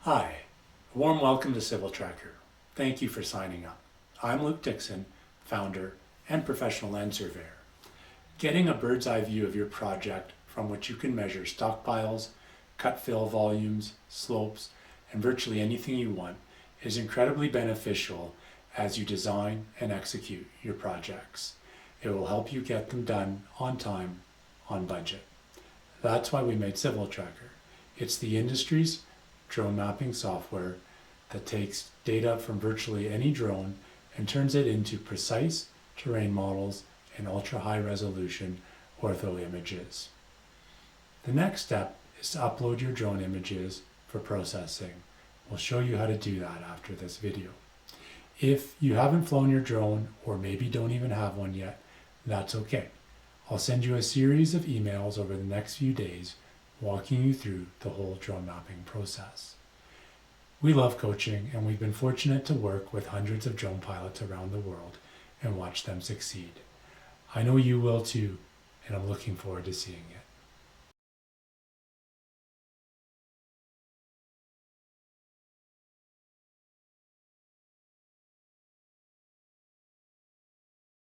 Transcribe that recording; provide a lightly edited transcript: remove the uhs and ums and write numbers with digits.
Hi, a warm welcome to Civil Tracker. Thank you for signing up. I'm Luke Dixon, founder and professional land surveyor. Getting a bird's eye view of your project from which you can measure stockpiles, cut fill volumes, slopes, and virtually anything you want is incredibly beneficial as you design and execute your projects. It will help you get them done on time, on budget. That's why we made Civil Tracker. It's the industry's drone mapping software that takes data from virtually any drone and turns it into precise terrain models and ultra-high resolution ortho images. The next step is to upload your drone images for processing. We'll show you how to do that after this video. If you haven't flown your drone or maybe don't even have one yet, that's okay. I'll send you a series of emails over the next few days walking you through the whole drone mapping process. We love coaching, and we've been fortunate to work with hundreds of drone pilots around the world and watch them succeed. I know you will too, and I'm looking forward to seeing you.